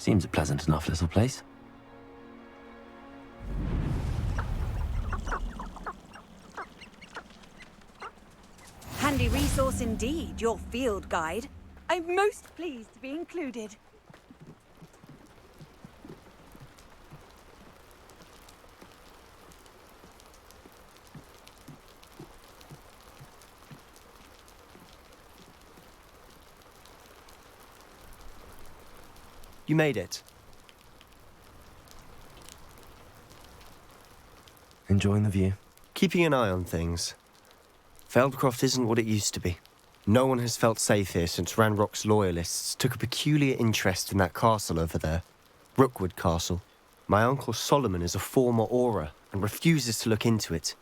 Seems a pleasant enough little place. Handy resource indeed, your field guide. I'm most pleased to be included. You made it. Enjoying the view? Keeping an eye on things. Feldcroft isn't what it used to be. No one has felt safe here since Ranrock's loyalists took a peculiar interest in that castle over there. Rookwood Castle. My uncle Solomon is a former Auror and refuses to look into it,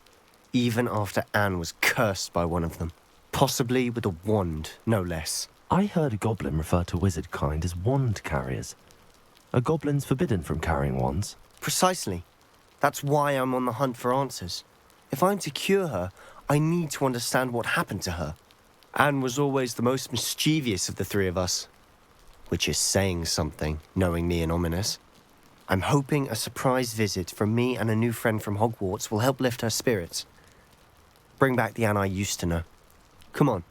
even after Anne was cursed by one of them. Possibly with a wand, no less. I heard a goblin refer to wizard kind as wand carriers. Are goblins forbidden from carrying wands? Precisely. That's why I'm on the hunt for answers. If I'm to cure her, I need to understand what happened to her. Anne was always the most mischievous of the three of us. Which is saying something, knowing me and Ominous. I'm hoping a surprise visit from me and a new friend from Hogwarts will help lift her spirits. Bring back the Anne I used to know. Come on,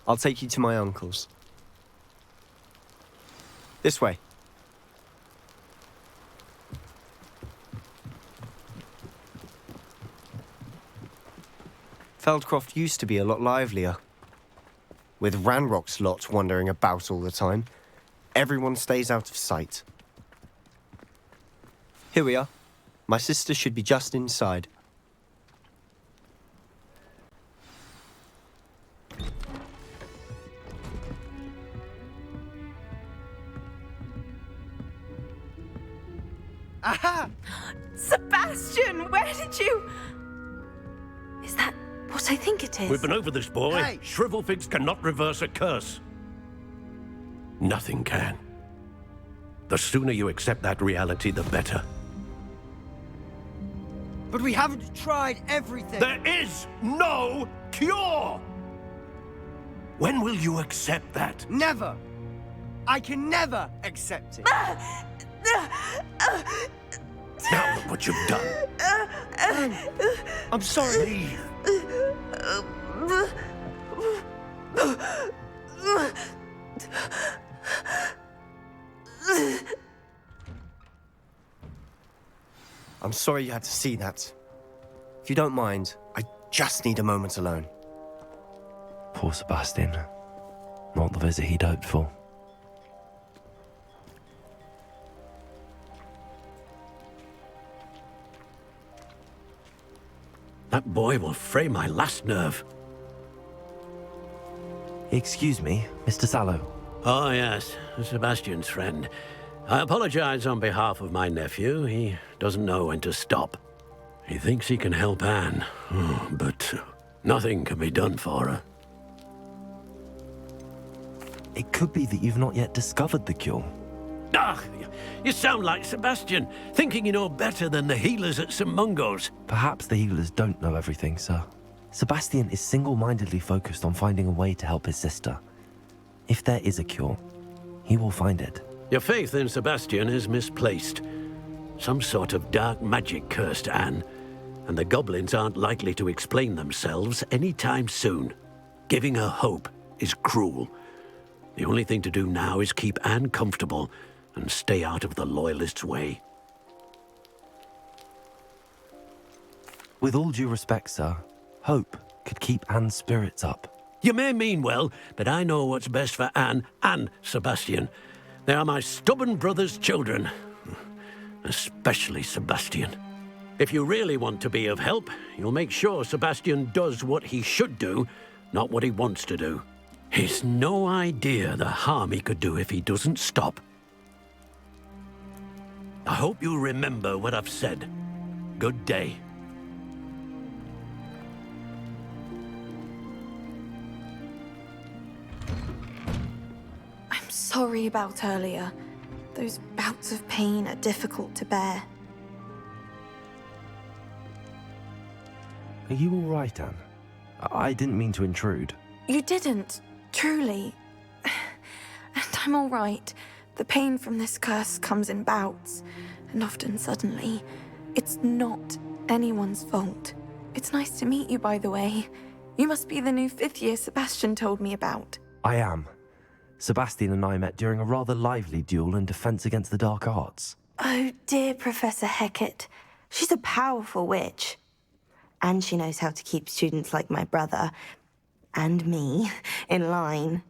I'll take you to my uncle's. This way. Feldcroft used to be a lot livelier. With Ranrock's lot wandering about all the time, everyone stays out of sight. Here we are. My sister should be just inside. Aha! Sebastian, where did you... Is that what I think it is? We've been over this, boy. Hey! Shrivelfigs cannot reverse a curse. Nothing can. The sooner you accept that reality, the better. But we haven't tried everything. There is no cure! When will you accept that? Never. I can never accept it. Now look what you've done. I'm sorry. Leave. I'm sorry you had to see that. If you don't mind, I just need a moment alone. Poor Sebastian. Not the visit he'd hoped for. That boy will fray my last nerve. Excuse me, Mr. Sallow. Oh, yes, Sebastian's friend. I apologize on behalf of my nephew. He doesn't know when to stop. He thinks he can help Anne, but nothing can be done for her. It could be that you've not yet discovered the cure. Ah, you sound like Sebastian, thinking you know better than the healers at St. Mungo's. Perhaps the healers don't know everything, sir. Sebastian is single-mindedly focused on finding a way to help his sister. If there is a cure, he will find it. Your faith in Sebastian is misplaced. Some sort of dark magic cursed Anne, and the goblins aren't likely to explain themselves anytime soon. Giving her hope is cruel. The only thing to do now is keep Anne comfortable and stay out of the Loyalists' way. With all due respect, sir, hope could keep Anne's spirits up. You may mean well, but I know what's best for Anne and Sebastian. They are my stubborn brother's children. Especially Sebastian. If you really want to be of help, you'll make sure Sebastian does what he should do, not what he wants to do. He's no idea the harm he could do if he doesn't stop. I hope you remember what I've said. Good day. I'm sorry about earlier. Those bouts of pain are difficult to bear. Are you all right, Anne? I didn't mean to intrude. You didn't, truly. And I'm all right. The pain from this curse comes in bouts, and often suddenly. It's not anyone's fault. It's nice to meet you, by the way. You must be the new 5th year Sebastian told me about. I am. Sebastian and I met during a rather lively duel in Defense Against the Dark Arts. Oh, dear Professor Hecat. She's a powerful witch. And she knows how to keep students like my brother, and me, in line.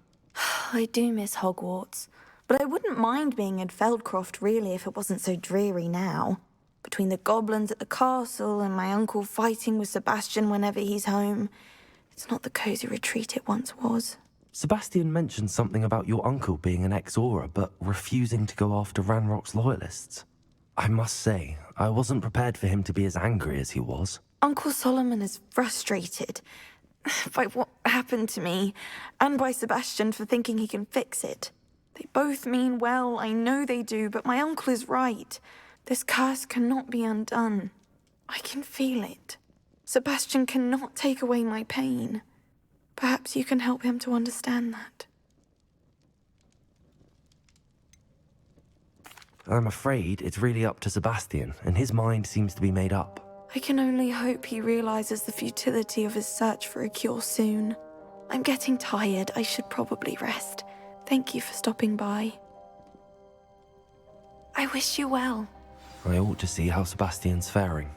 I do miss Hogwarts, but I wouldn't mind being in Feldcroft, really, if it wasn't so dreary now. Between the goblins at the castle and my uncle fighting with Sebastian whenever he's home, it's not the cozy retreat it once was. Sebastian mentioned something about your uncle being an ex-Aura, but refusing to go after Ranrock's loyalists. I must say, I wasn't prepared for him to be as angry as he was. Uncle Solomon is frustrated by what happened to me, and by Sebastian for thinking he can fix it. They both mean well, I know they do, but my uncle is right. This curse cannot be undone. I can feel it. Sebastian cannot take away my pain. Perhaps you can help him to understand that. I'm afraid it's really up to Sebastian, and his mind seems to be made up. I can only hope he realizes the futility of his search for a cure soon. I'm getting tired. I should probably rest. Thank you for stopping by. I wish you well. I ought to see how Sebastian's faring.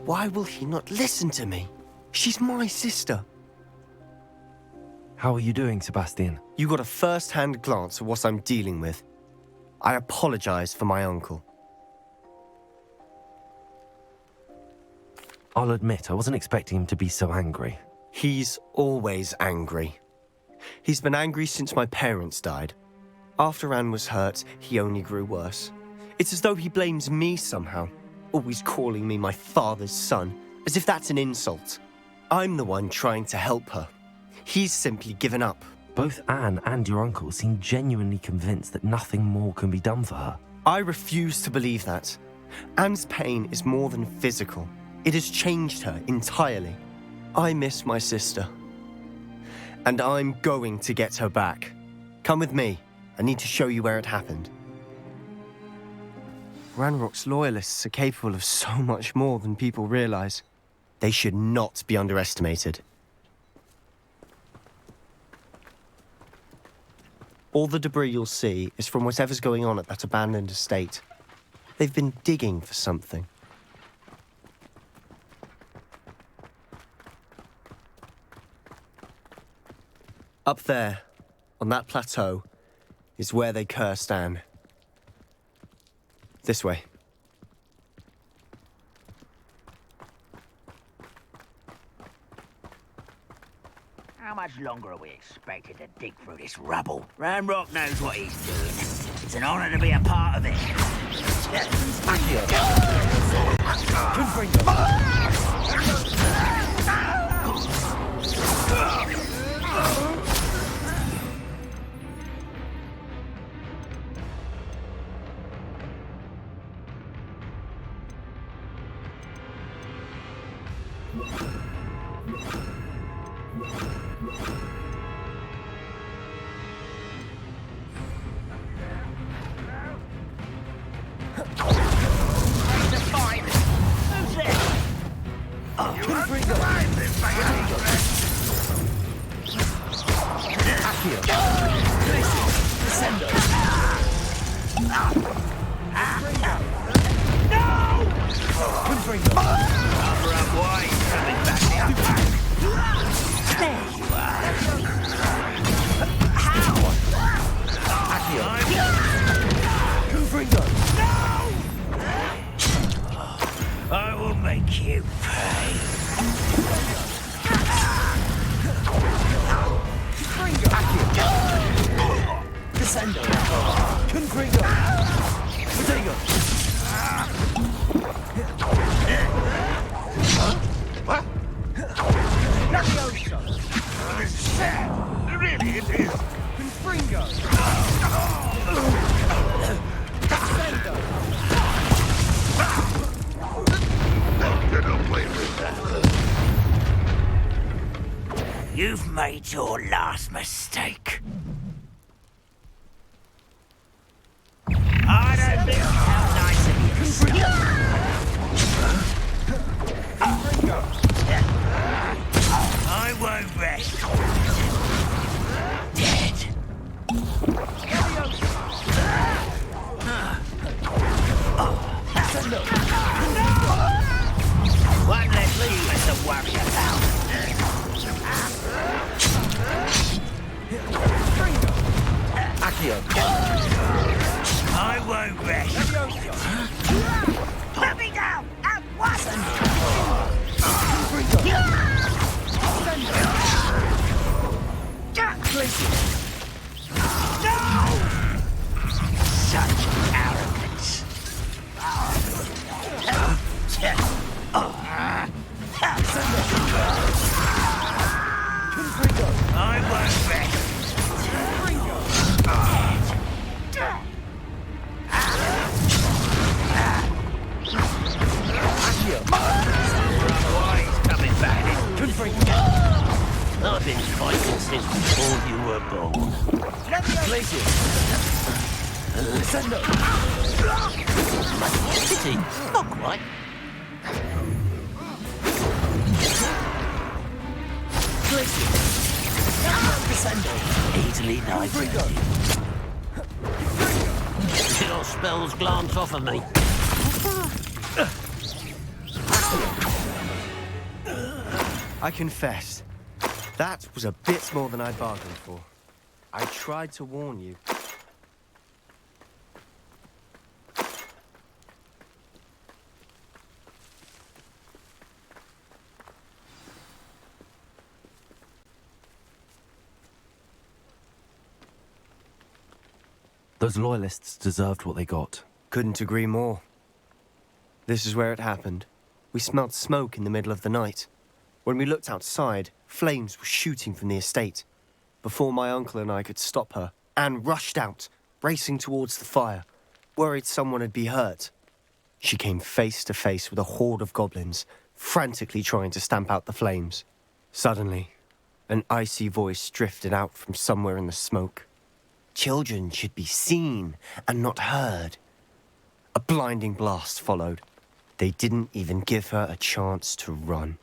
Why will he not listen to me? She's my sister. How are you doing, Sebastian? You got a first-hand glance at what I'm dealing with. I apologize for my uncle. I'll admit, I wasn't expecting him to be so angry. He's always angry. He's been angry since my parents died. After Anne was hurt, he only grew worse. It's as though he blames me somehow, always calling me my father's son, as if that's an insult. I'm the one trying to help her. He's simply given up. Both Anne and your uncle seem genuinely convinced that nothing more can be done for her. I refuse to believe that. Anne's pain is more than physical. It has changed her entirely. I miss my sister. And I'm going to get her back. Come with me. I need to show you where it happened. Ranrock's loyalists are capable of so much more than people realize. They should not be underestimated. All the debris you'll see is from whatever's going on at that abandoned estate. They've been digging for something. Up there, on that plateau, is where they cursed Anne. This way. How much longer are we expected to dig through this rubble? Ranrock knows what he's doing. It's an honor to be a part of it. You've made your last mistake. I don't think how nice of you to stop. I won't rest. Dead. One less leave us to worry about. I won't rest. Put me down at once! No! Such arrogance. I won't rest. Coming back. I've been fighting since before you were born. Pity, not quite. Easily nice. Your spells glance off of me. I confess, that was a bit more than I bargained for. I tried to warn you. Those loyalists deserved what they got. Couldn't agree more. This is where it happened. We smelled smoke in the middle of the night. When we looked outside, flames were shooting from the estate. Before my uncle and I could stop her, Anne rushed out, racing towards the fire, worried someone had been hurt. She came face to face with a horde of goblins, frantically trying to stamp out the flames. Suddenly, an icy voice drifted out from somewhere in the smoke. Children should be seen and not heard. A blinding blast followed. They didn't even give her a chance to run.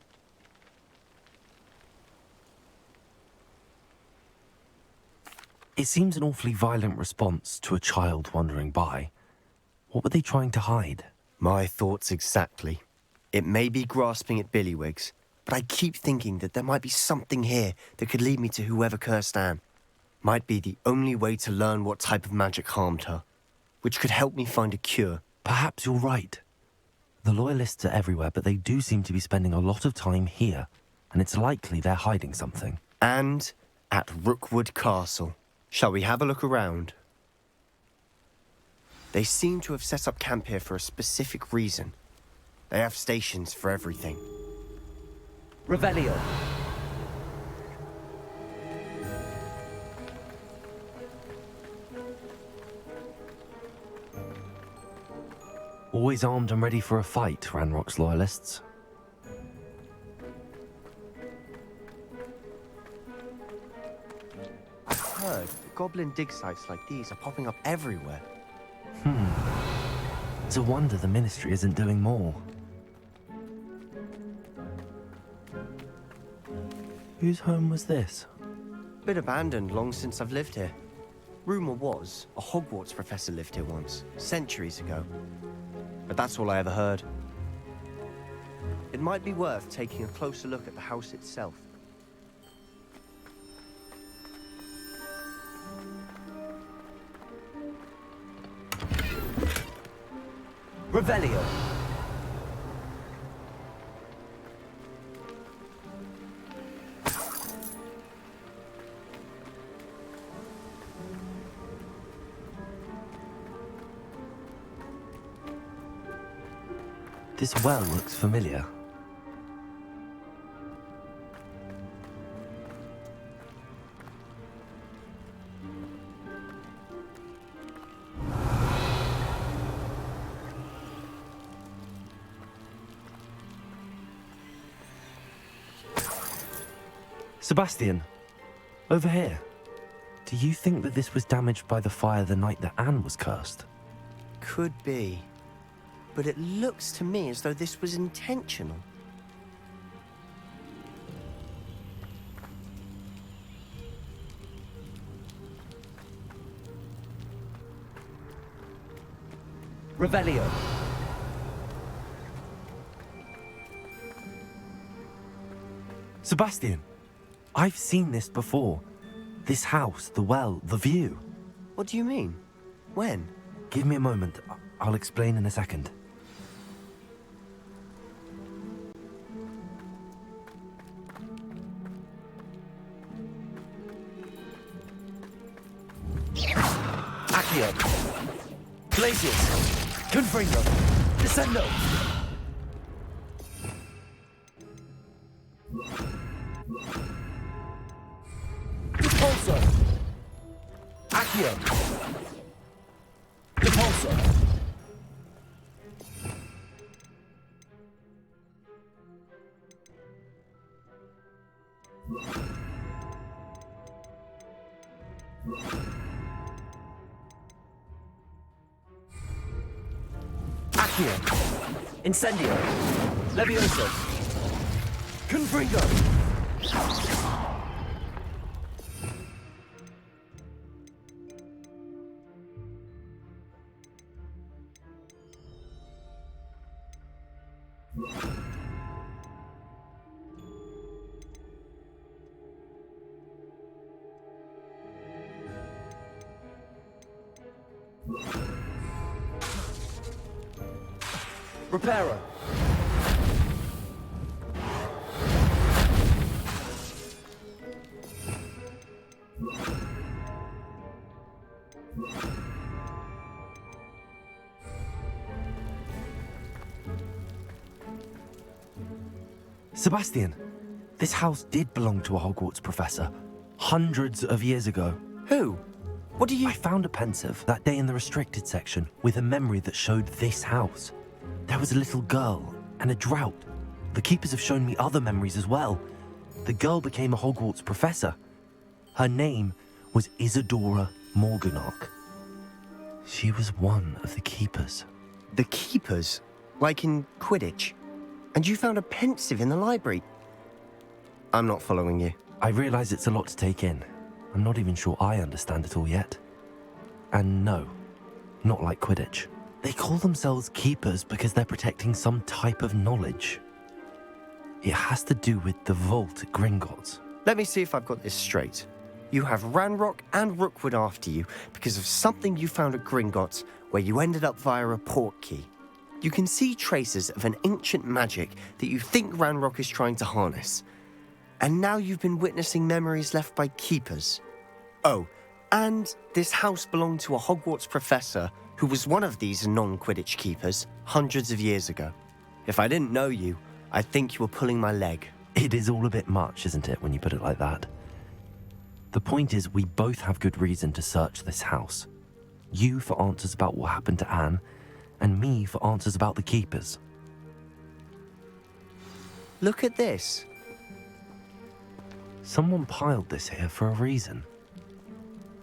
It seems an awfully violent response to a child wandering by. What were they trying to hide? My thoughts exactly. It may be grasping at Billywigs, but I keep thinking that there might be something here that could lead me to whoever cursed Anne. Might be the only way to learn what type of magic harmed her, which could help me find a cure. Perhaps you're right. The loyalists are everywhere, but they do seem to be spending a lot of time here, and it's likely they're hiding something. And at Rookwood Castle. Shall we have a look around? They seem to have set up camp here for a specific reason. They have stations for everything. Revelio. Always armed and ready for a fight, Ranrock's loyalists. I've heard that goblin dig sites like these are popping up everywhere. It's a wonder the Ministry isn't doing more. Whose home was this? Been abandoned long since I've lived here. Rumour was a Hogwarts professor lived here once, centuries ago. But that's all I ever heard. It might be worth taking a closer look at the house itself. Revelio. This well looks familiar. Sebastian, over here. Do you think that this was damaged by the fire the night that Anne was cursed? Could be. But it looks to me as though this was intentional. Revelio. Sebastian, I've seen this before. This house, the well, the view. What do you mean? When? Give me a moment. I'll explain in a second. Accio. Glacius. Confringo. Descendo. Repulso. Accio. Repulso. Accio. Incendio. Levioso. Confringo. Reparo. Sebastian, this house did belong to a Hogwarts professor. Hundreds of years ago. Who? What do you... I found a pensive that day in the restricted section with a memory that showed this house. There was a little girl and a drought. The keepers have shown me other memories as well. The girl became a Hogwarts professor. Her name was Isadora Morganach. She was one of the keepers. The keepers? Like in Quidditch? And you found a pensive in the library? I'm not following you. I realize it's a lot to take in. I'm not even sure I understand it all yet. And no, not like Quidditch. They call themselves keepers because they're protecting some type of knowledge. It has to do with the vault at Gringotts. Let me see if I've got this straight. You have Ranrock and Rookwood after you because of something you found at Gringotts where you ended up via a port key. You can see traces of an ancient magic that you think Ranrock is trying to harness. And now you've been witnessing memories left by keepers. Oh, and this house belonged to a Hogwarts professor who was one of these non-Quidditch keepers hundreds of years ago. If I didn't know you, I'd think you were pulling my leg. It is all a bit much, isn't it, when you put it like that? The point is, we both have good reason to search this house. You for answers about what happened to Anne, and me for answers about the keepers. Look at this. Someone piled this here for a reason.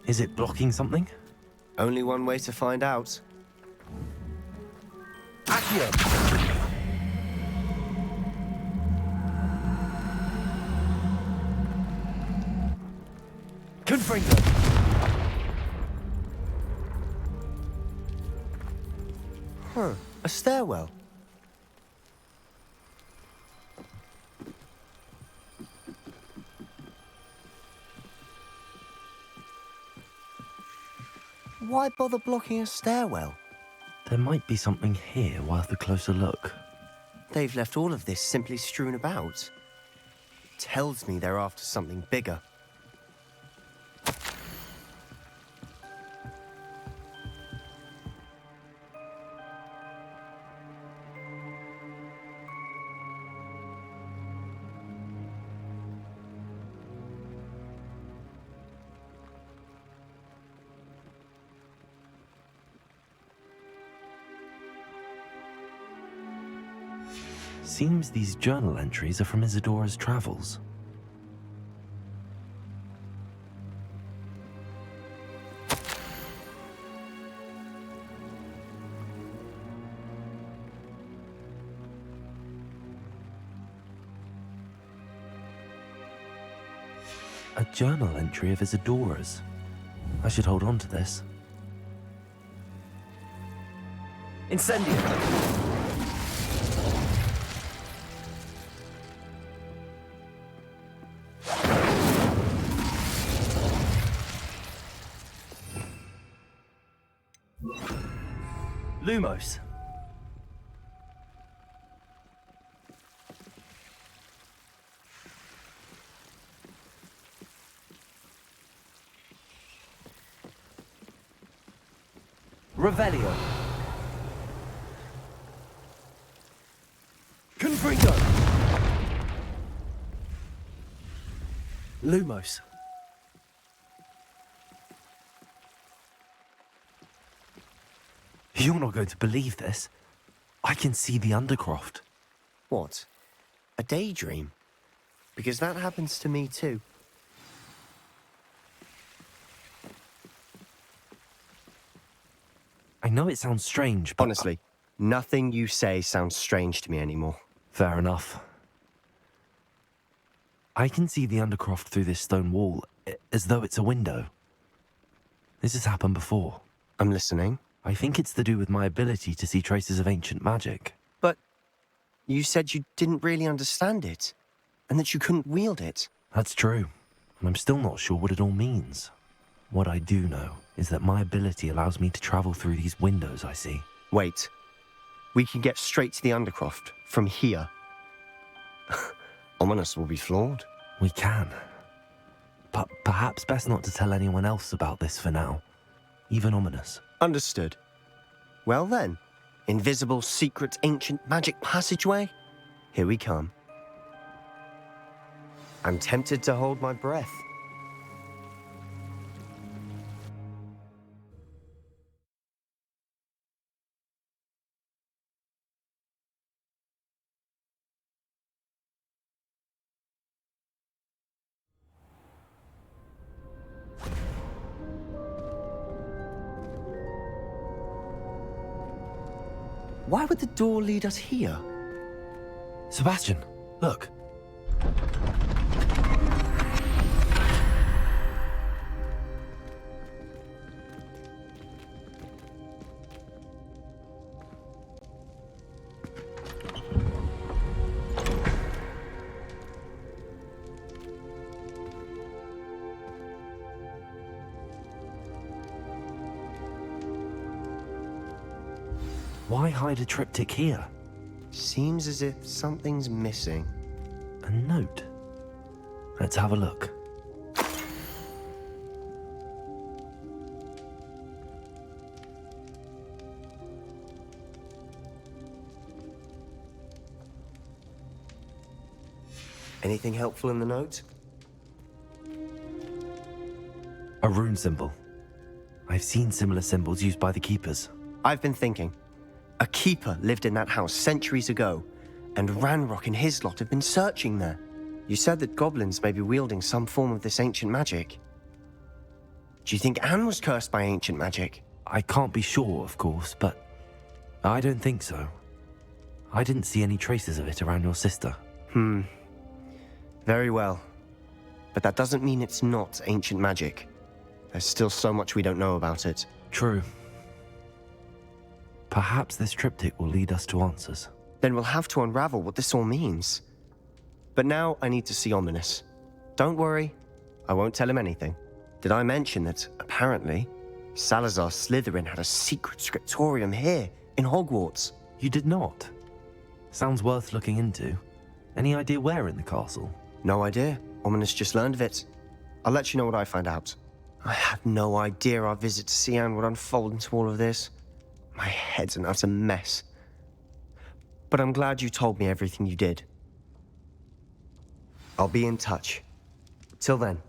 Is it blocking something? Only one way to find out. Accio. Confringo. Huh, a stairwell. Why bother blocking a stairwell? There might be something here worth a closer look. They've left all of this simply strewn about. Tells me they're after something bigger. Seems these journal entries are from Isadora's travels. A journal entry of Isadora's. I should hold on to this. Incendio! Lumos. Revelio. Confringo. Lumos. You're not going to believe this. I can see the Undercroft. What? A daydream? Because that happens to me too. I know it sounds strange, but... Honestly, nothing you say sounds strange to me anymore. Fair enough. I can see the Undercroft through this stone wall, as though it's a window. This has happened before. I'm listening. I think it's to do with my ability to see traces of ancient magic. But you said you didn't really understand it, and that you couldn't wield it. That's true, and I'm still not sure what it all means. What I do know is that my ability allows me to travel through these windows I see. Wait. We can get straight to the Undercroft from here. Ominous will be floored. We can. But perhaps best not to tell anyone else about this for now. Even Ominous. Understood. Well then, invisible, secret, ancient magic passageway? Here we come. I'm tempted to hold my breath. Why would the door lead us here? Sebastian, look. Why hide a triptych here? Seems as if something's missing. A note. Let's have a look. Anything helpful in the note? A rune symbol. I've seen similar symbols used by the keepers. I've been thinking. A keeper lived in that house centuries ago, and Ranrock and his lot have been searching there. You said that goblins may be wielding some form of this ancient magic. Do you think Anne was cursed by ancient magic? I can't be sure, of course, but I don't think so. I didn't see any traces of it around your sister. Very well. But that doesn't mean it's not ancient magic. There's still so much we don't know about it. True. Perhaps this triptych will lead us to answers. Then we'll have to unravel what this all means. But now I need to see Ominous. Don't worry, I won't tell him anything. Did I mention that, apparently, Salazar Slytherin had a secret scriptorium here, in Hogwarts? You did not? Sounds worth looking into. Any idea where in the castle? No idea. Ominous just learned of it. I'll let you know what I find out. I had no idea our visit to Sian would unfold into all of this. My head's an utter mess. But I'm glad you told me everything you did. I'll be in touch. Till then.